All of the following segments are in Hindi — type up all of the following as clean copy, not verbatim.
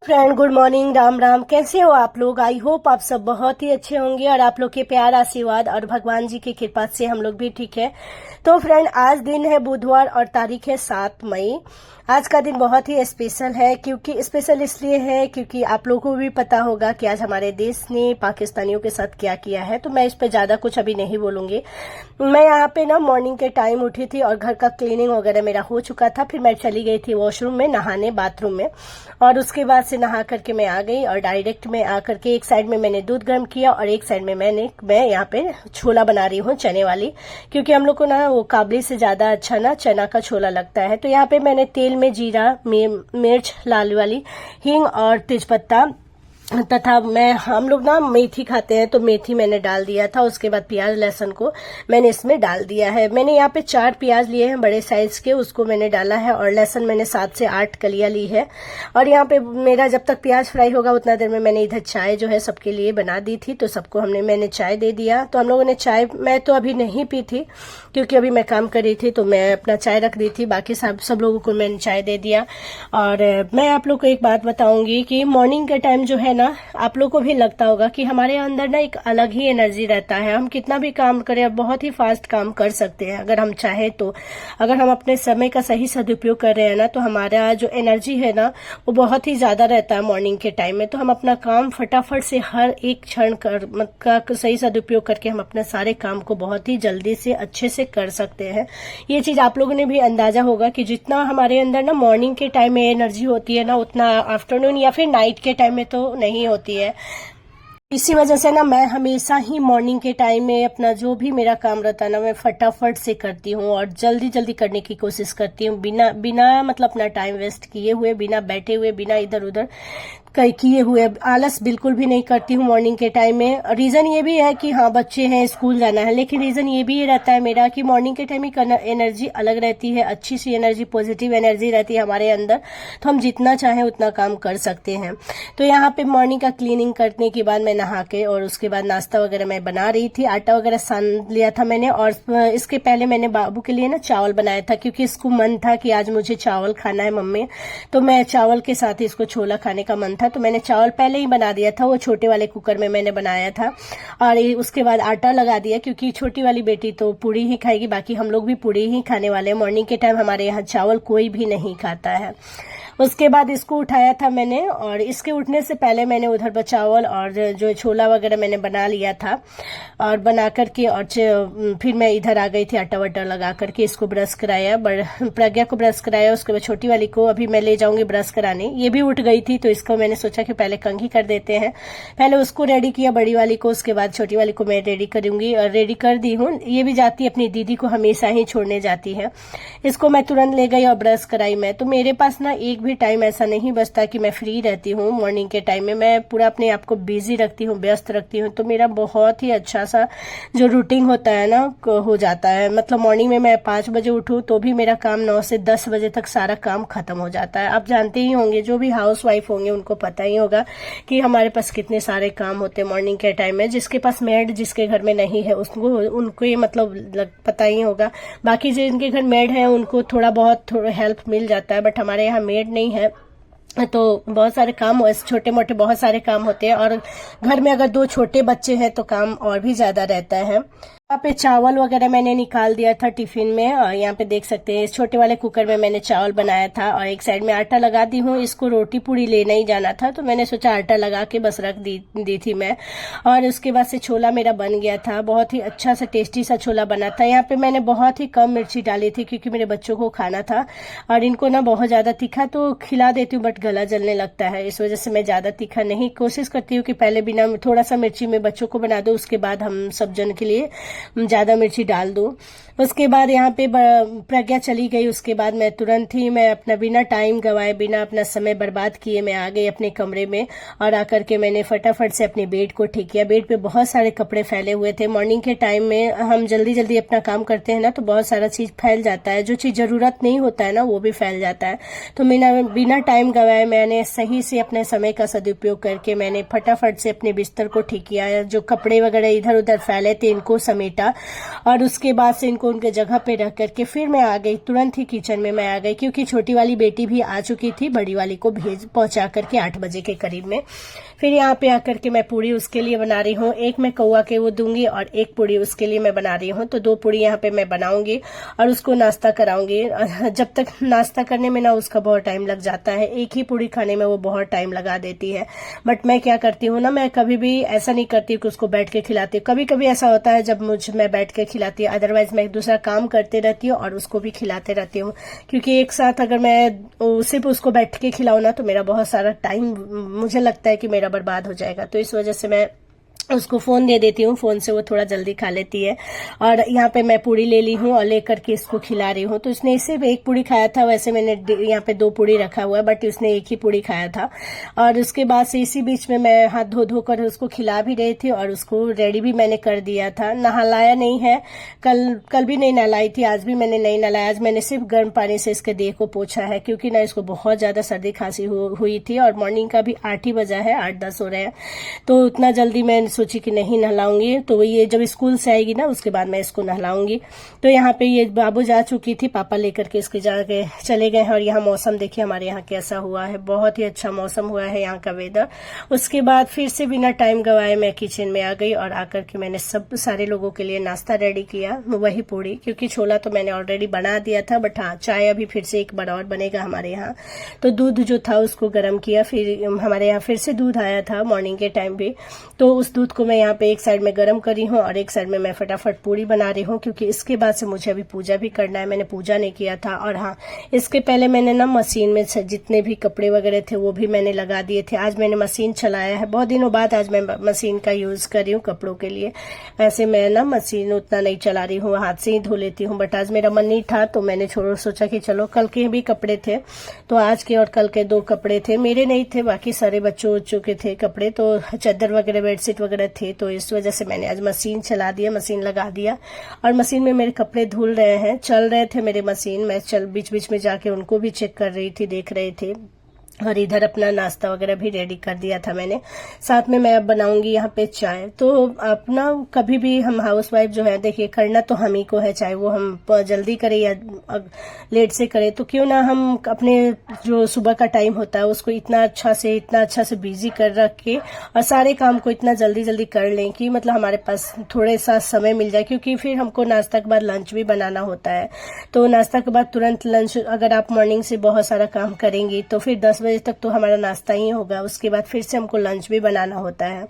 Friend good morning, Ram Ram. कैसे हो आप लोग? आई होप आप सब बहुत ही अच्छे होंगे और आप लोग के प्यार, आशीर्वाद और भगवान जी की कृपा से हम लोग भी ठीक है। तो फ्रेंड, आज दिन है बुधवार और तारीख है 7 मई। आज का दिन बहुत ही स्पेशल है। क्योंकि स्पेशल इसलिए है क्योंकि आप लोगों को भी पता होगा कि आज हमारे देश ने पाकिस्तानियों के साथ क्या किया है। तो मैं इस पे ज्यादा कुछ अभी नहीं बोलूंगी। मैं यहाँ पे ना मॉर्निंग के टाइम उठी थी और घर का क्लीनिंग वगैरह मेरा हो चुका था। फिर मैं चली गई थी वॉशरूम में नहाने, बाथरूम में, और उसके बाद से नहा करके मैं आ गई और डायरेक्ट में आकर के एक साइड में मैंने दूध गर्म किया और एक साइड में मैं यहाँ पे छोला बना रही हूँ, चने वाली। क्योंकि हम लोग को ना वो काबली से ज्यादा अच्छा ना चना का छोला लगता है। तो यहाँ पे मैंने तेल में जीरा, मिर्च, लाल वाली हींग और तेजपत्ता तथा हम लोग ना मेथी खाते हैं, तो मेथी मैंने डाल दिया था। उसके बाद प्याज लहसुन को मैंने इसमें डाल दिया है। मैंने यहाँ पे 4 प्याज लिए हैं बड़े साइज के, उसको मैंने डाला है, और लहसुन मैंने 7 से 8 कलियां ली है। और यहाँ पे मेरा जब तक प्याज फ्राई होगा उतना देर में मैंने इधर चाय जो है सबके लिए बना दी थी। तो सबको मैंने चाय दे दिया। तो हम लोगों ने चाय, मैं तो अभी नहीं पी थी क्योंकि अभी मैं काम कर रही थी, तो मैं अपना चाय रख दी थी। बाकी सब लोगों को मैंने चाय दे दिया। और मैं आप लोग को एक बात बताऊंगी कि मॉर्निंग का टाइम जो है ना, आप लोग को भी लगता होगा कि हमारे अंदर ना एक अलग ही एनर्जी रहता है। हम कितना भी काम करें, बहुत ही फास्ट काम कर सकते हैं अगर हम चाहे तो। अगर हम अपने समय का सही सदुपयोग कर रहे हैं ना, तो हमारा जो एनर्जी है ना वो बहुत ही ज्यादा रहता है मॉर्निंग के टाइम में। तो हम अपना काम फटाफट से हर एक क्षण का सही सदुपयोग करके हम अपने सारे काम को बहुत ही जल्दी से अच्छे से कर सकते हैं। ये चीज आप लोगों ने भी अंदाजा होगा कि जितना हमारे अंदर ना मॉर्निंग के टाइम में एनर्जी होती है ना, उतना आफ्टरनून या फिर नाइट के टाइम में तो नहीं होती है। इसी वजह से ना मैं हमेशा ही मॉर्निंग के टाइम में अपना जो भी मेरा काम रहता है ना, मैं फटाफट से करती हूँ और जल्दी जल्दी करने की कोशिश करती हूँ, बिना बिना मतलब अपना टाइम वेस्ट किए हुए, बिना बैठे हुए, बिना इधर उधर किए हुए। आलस बिल्कुल भी नहीं करती हूँ मॉर्निंग के टाइम में। रीजन ये भी है कि हाँ, बच्चे हैं, स्कूल जाना है, लेकिन रीजन ये भी रहता है मेरा कि मॉर्निंग के टाइम में एनर्जी अलग रहती है, अच्छी सी एनर्जी, पॉजिटिव एनर्जी रहती है हमारे अंदर। तो हम जितना चाहें उतना काम कर सकते हैं। तो यहाँ पे मॉर्निंग का क्लीनिंग करने के बाद मैं नहा के और उसके बाद नाश्ता वगैरह मैं बना रही थी। आटा वगैरह सान लिया था मैंने, और इसके पहले मैंने बाबू के लिए ना चावल बनाया था, क्योंकि इसको मन था कि आज मुझे चावल खाना है मम्मी। तो मैं चावल के साथ ही इसको छोला खाने का मन था, तो मैंने चावल पहले ही बना दिया था। वो छोटे वाले कुकर में मैंने बनाया था। और उसके बाद आटा लगा दिया, क्योंकि छोटी वाली बेटी तो पूड़ी ही खाएगी, बाकी हम लोग भी पूड़ी ही खाने वाले हैं। मॉर्निंग के टाइम हमारे यहाँ चावल कोई भी नहीं खाता है। उसके बाद इसको उठाया था मैंने, और इसके उठने से पहले मैंने उधर चावल और जो छोला वगैरह मैंने बना लिया था, और बना करके और फिर मैं इधर आ गई थी। आटा वाटा लगा करके इसको ब्रश कराया, प्रज्ञा को ब्रश कराया। उसके बाद छोटी वाली को अभी मैं ले जाऊंगी ब्रश कराने। ये भी उठ गई थी, तो इसको मैंने सोचा कि पहले कंघी कर देते हैं। पहले उसको रेडी किया, बड़ी वाली को, उसके बाद छोटी वाली को मैं रेडी करूंगी, और रेडी कर दी हूँ। ये भी जाती है अपनी दीदी को, हमेशा ही छोड़ने जाती है। इसको मैं तुरंत ले गई और ब्रश कराई मैं। तो मेरे पास ना एक भी टाइम ऐसा नहीं बचता कि मैं फ्री रहती हूँ मॉर्निंग के टाइम में। मैं पूरा अपने आप को बिजी रखती हूँ, व्यस्त रखती हूँ। तो मेरा बहुत ही अच्छा सा जो रूटीन होता है ना हो जाता है। मतलब मॉर्निंग में मैं 5 बजे उठूँ तो भी मेरा काम 9 से 10 बजे तक सारा काम खत्म हो जाता है। आप जानते ही होंगे, जो भी हाउस वाइफ होंगे उनको पता ही होगा कि हमारे पास कितने सारे काम होते हैं मॉर्निंग के टाइम में। जिसके पास मेड, जिसके घर में नहीं है, उनको ये मतलब पता ही होगा। बाकी जिनके घर मेड है उनको थोड़ा हेल्प मिल जाता है, बट हमारे यहाँ मेड नहीं है, तो बहुत सारे काम, छोटे मोटे बहुत सारे काम होते हैं। और घर में अगर 2 छोटे बच्चे हैं तो काम और भी ज्यादा रहता है। यहाँ पे चावल वगैरह मैंने निकाल दिया था टिफिन में, और यहाँ पे देख सकते हैं इस छोटे वाले कुकर में मैंने चावल बनाया था, और एक साइड में आटा लगा दी हूँ। इसको रोटी पूड़ी लेना ही जाना था, तो मैंने सोचा आटा लगा के बस रख दी थी मैं। और उसके बाद से छोला मेरा बन गया था, बहुत ही अच्छा सा टेस्टी सा छोला बना था। यहाँ पे मैंने बहुत ही कम मिर्ची डाली थी, क्योंकि मेरे बच्चों को खाना था, और इनको ना बहुत ज्यादा तीखा तो खिला देती हूँ, बट गला जलने लगता है, इस वजह से मैं ज्यादा तीखा नहीं, कोशिश करती हूँ कि पहले बिना थोड़ा सा मिर्ची में बच्चों को बना दो, उसके बाद हम सब जन के लिए ज्यादा मिर्ची डाल दूं। उसके बाद यहाँ पे प्रज्ञा चली गई। उसके बाद मैं तुरंत ही अपना बिना टाइम गवाए, बिना अपना समय बर्बाद किए मैं आ गई अपने कमरे में, और आकर के मैंने फटाफट से अपने बेड को ठीक किया। बेड पे बहुत सारे कपड़े फैले हुए थे। मॉर्निंग के टाइम में हम जल्दी जल्दी अपना काम करते हैं ना, तो बहुत सारा चीज फैल जाता है, जो चीज जरूरत नहीं होता है ना वो भी फैल जाता है। तो बिना टाइम गवाए मैंने सही से अपने समय का सदुपयोग करके मैंने फटाफट से अपने बिस्तर को ठीक किया। जो कपड़े वगैरह इधर उधर फैले थे इनको समेट समेटा और उसके बाद से इनको उनके जगह पे रख करके फिर मैं आ गई, तुरंत ही किचन में मैं आ गई, क्योंकि छोटी वाली बेटी भी आ चुकी थी, बड़ी वाली को पहुंचा करके 8 बजे के करीब में। फिर यहाँ पे आकर के मैं पूड़ी उसके लिए बना रही हूँ, एक मैं कौआ के वो दूंगी और एक पूड़ी उसके लिए मैं बना रही हूँ। तो 2 पूड़ी यहाँ पे मैं बनाऊंगी और उसको नाश्ता कराऊंगी। जब तक नाश्ता करने में ना उसका बहुत टाइम लग जाता है, एक ही पूड़ी खाने में वो बहुत टाइम लगा देती है। बट मैं क्या करती हूँ ना, मैं कभी भी ऐसा नहीं करती कि उसको बैठ के खिलाती हूँ। कभी कभी ऐसा होता है जब मैं बैठ के खिलाती हूँ, अदरवाइज मैं दूसरा काम करते रहती हूँ और उसको भी खिलाते रहती हूँ, क्योंकि एक साथ अगर मैं सिर्फ उसको बैठ के खिलाऊं ना तो मेरा बहुत सारा टाइम मुझे लगता है कि मेरा बर्बाद हो जाएगा। तो इस वजह से मैं उसको फोन दे देती हूँ, फोन से वो थोड़ा जल्दी खा लेती है। और यहाँ पे मैं पूड़ी ले ली हूँ और लेकर के इसको खिला रही हूँ। तो इसने इससे एक पूड़ी खाया था, वैसे मैंने यहाँ पे 2 पूड़ी रखा हुआ है, बट उसने एक ही पूड़ी खाया था। और उसके बाद से इसी बीच में मैं हाथ धो कर उसको खिला भी रही थी और उसको रेडी भी मैंने कर दिया था। नहलाया नहीं है, कल भी नहीं नहलाई थी, आज भी मैंने नहीं नहलाया। आज मैंने सिर्फ गर्म पानी से इसके देह को पोछा है, क्योंकि ना इसको बहुत ज्यादा सर्दी खांसी हुई थी और मॉर्निंग का भी 8 ही बजा है, 8-10 हो रहे हैं। तो उतना जल्दी मैं सोची कि नहीं नहलाऊंगी, तो ये जब स्कूल से आएगी ना उसके बाद मैं इसको नहलाऊंगी। तो यहाँ पे ये बाबू जा चुकी थी, पापा लेकर के इसके जाके चले गए हैं। और यहाँ मौसम देखिए हमारे यहाँ कैसा हुआ है, बहुत ही अच्छा मौसम हुआ है यहाँ का वेदर। उसके बाद फिर से बिना टाइम गवाए मैं किचन में आ गई और आकर के मैंने सारे लोगों के लिए नाश्ता रेडी किया, वही पूड़ी, क्योंकि छोला तो मैंने ऑलरेडी बना दिया था। बट हाँ, चाय अभी फिर से एक बार और बनेगा हमारे यहाँ। तो दूध जो था उसको गर्म किया, फिर हमारे यहाँ फिर से दूध आया था मॉर्निंग के टाइम भी, तो उस दूध को मैं यहाँ पे एक साइड में गर्म करी हूँ और एक साइड में मैं फटाफट पूड़ी बना रही हूँ, क्योंकि इसके बाद से मुझे अभी पूजा भी करना है। मैंने पूजा नहीं किया था। और हाँ, इसके पहले मैंने ना मशीन में जितने भी कपड़े वगैरह थे वो भी मैंने लगा दिए थे। आज मैंने मशीन चलाया है, बहुत दिनों बाद आज मैं मशीन का यूज कर रही हूँ कपड़ों के लिए। ऐसे मैं ना मशीन उतना नहीं चला रही हूँ, हाथ से ही धो लेती हूँ। बट आज मेरा मन नहीं था तो मैंने सोचा कि चलो, कल के भी कपड़े थे तो आज के और कल के 2 कपड़े थे, मेरे नहीं थे, बाकी सारे बच्चों के थे कपड़े, तो चादर वगैरह बेडशीट वगैरह थे। तो इस वजह से मैंने आज मशीन चला दिया, मशीन लगा दिया और मशीन में मेरे कपड़े धुल रहे हैं, चल रहे थे मेरे मशीन। मैं बीच बीच में जाके उनको भी चेक कर रही थी, देख रहे थे। और इधर अपना नाश्ता वगैरह भी रेडी कर दिया था मैंने। साथ में मैं अब बनाऊंगी यहाँ पे चाय। तो अपना कभी भी हम हाउसवाइफ जो है, देखिए करना तो हम ही को है, चाहे वो हम जल्दी करें या लेट से करें, तो क्यों ना हम अपने जो सुबह का टाइम होता है उसको इतना अच्छा से बिजी कर रख के और सारे काम को इतना जल्दी कर लें कि मतलब हमारे पास थोड़े सा समय मिल जाए, क्योंकि फिर हमको नाश्ता के बाद लंच भी बनाना होता है। तो नाश्ता के बाद तुरंत लंच, अगर आप मॉर्निंग से बहुत सारा काम करेंगी तो फिर 10 बजे तक तो हमारा नाश्ता ही होगा, उसके बाद फिर से हमको लंच भी बनाना होता है।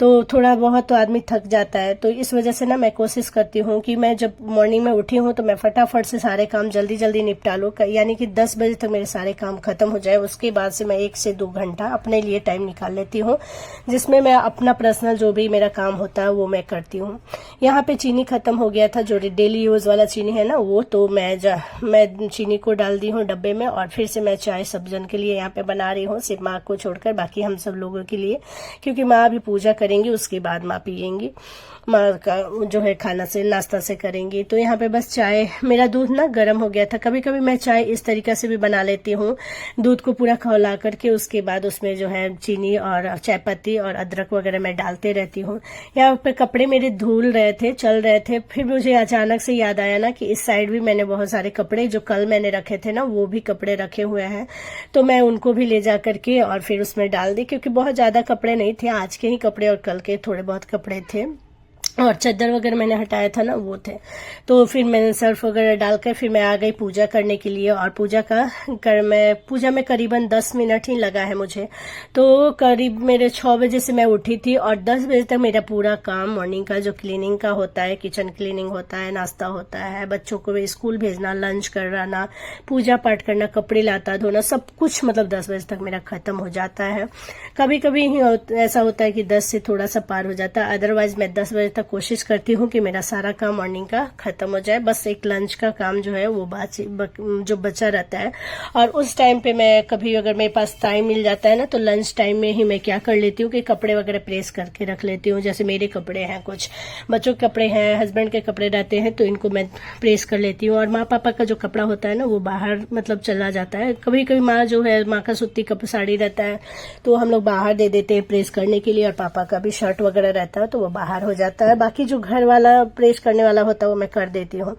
तो थोड़ा बहुत तो आदमी थक जाता है। तो इस वजह से ना मैं कोशिश करती हूँ कि मैं जब मॉर्निंग में उठी हूँ तो मैं फटाफट से सारे काम जल्दी निपटा लूँ, यानी कि 10 बजे तक मेरे सारे काम खत्म हो जाए। उसके बाद से मैं 1 से 2 घंटा अपने लिए टाइम निकाल लेती हूँ, जिसमें मैं अपना पर्सनल जो भी मेरा काम होता है वो मैं करती हूँ। यहाँ पे चीनी खत्म हो गया था, जो डेली यूज वाला चीनी है ना वो, तो मैं चीनी को डाल दी हूँ डब्बे में और फिर से मैं चाय सब जन के लिए यहाँ पे बना रही हूँ, सिर्फ माँ को छोड़कर, बाकी हम सब लोगों के लिए, क्योंकि माँ अभी पूजा करेंगी, उसके बाद माँ पियेंगी, माँ का जो है खाना से नाश्ता से करेंगी। तो यहाँ पे बस चाय, मेरा दूध ना गर्म हो गया था। कभी कभी मैं चाय इस तरीके से भी बना लेती हूँ, दूध को पूरा खौला करके उसके बाद उसमें जो है चीनी और चाय पत्ती और अदरक वगैरह मैं डालते रहती हूँ। यहाँ पे कपड़े मेरे धुल रहे थे, चल रहे थे, फिर मुझे अचानक से याद आया ना कि इस साइड भी मैंने बहुत सारे कपड़े जो कल मैंने रखे थे ना, वो भी कपड़े रखे हुए हैं, तो मैं उनको भी ले जा करके और फिर उसमें डाल दी, क्योंकि बहुत ज्यादा कपड़े नहीं थे, आज के ही कपड़े और कल के थोड़े बहुत कपड़े थे। और चादर वगैरह मैंने हटाया था ना वो थे। तो फिर मैंने सर्फ वगैरह डालकर फिर मैं आ गई पूजा करने के लिए। और पूजा में करीबन 10 मिनट ही लगा है मुझे। तो करीब मेरे 6 बजे से मैं उठी थी और 10 बजे तक मेरा पूरा काम मॉर्निंग का जो क्लीनिंग का होता है, किचन क्लीनिंग होता है, नाश्ता होता है, बच्चों को स्कूल भेजना, लंच कराना, पूजा पाठ करना, कपड़े लाता धोना, सब कुछ मतलब 10 बजे तक मेरा खत्म हो जाता है। कभी कभी ऐसा होता है कि 10 से थोड़ा सा पार हो जाता है, अदरवाइज मैं 10 बजे तक कोशिश करती हूँ कि मेरा सारा काम मॉर्निंग का खत्म हो जाए। बस एक लंच का काम जो है वो जो बचा रहता है। और उस टाइम पे मैं कभी अगर मेरे पास टाइम मिल जाता है ना, तो लंच टाइम में ही मैं क्या कर लेती हूँ कि कपड़े वगैरह प्रेस करके रख लेती हूँ। जैसे मेरे कपड़े हैं, कुछ बच्चों के कपड़े हैं, हस्बैंड के कपड़े रहते हैं, तो इनको मैं प्रेस कर लेती हूँ। और माँ पापा का जो कपड़ा होता है ना वो बाहर मतलब चला जाता है। कभी कभी माँ जो है, माँ का सूती साड़ी रहता है तो हम लोग बाहर दे देते हैं प्रेस करने के लिए, और पापा का भी शर्ट वगैरह रहता है तो वो बाहर हो जाता है। बाकी जो घर वाला प्रेस करने वाला होता है वो मैं कर देती हूँ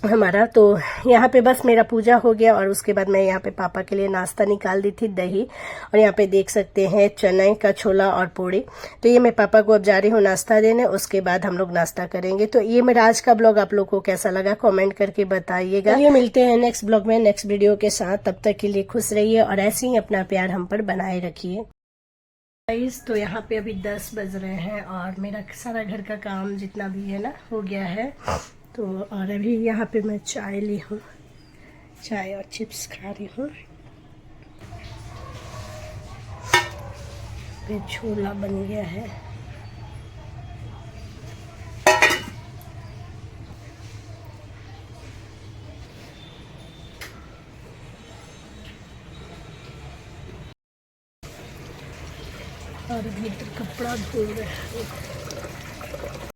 हमारा। तो यहाँ पे बस मेरा पूजा हो गया और उसके बाद मैं यहाँ पे पापा के लिए नाश्ता निकाल दी थी, दही, और यहाँ पे देख सकते हैं चने का छोला और पूड़ी। तो ये मैं पापा को अब जा रही हूँ नाश्ता देने, उसके बाद हम लोग नाश्ता करेंगे। तो ये मेरा आज का ब्लॉग आप लोग को कैसा लगा कमेंट करके बताइएगा। ये मिलते हैं नेक्स्ट ब्लॉग में नेक्स्ट वीडियो के साथ, तब तक के लिए खुश रहिए और ऐसे ही अपना प्यार हम पर बनाए रखिए। तो यहाँ पे अभी 10 बज रहे हैं और मेरा सारा घर का काम जितना भी है ना हो गया है। तो और अभी यहाँ पे मैं चाय ली हूँ, चाय और चिप्स खा रही हूँ। फिर छोला बन गया है। और भीतर कपड़ा धो रहे हैं।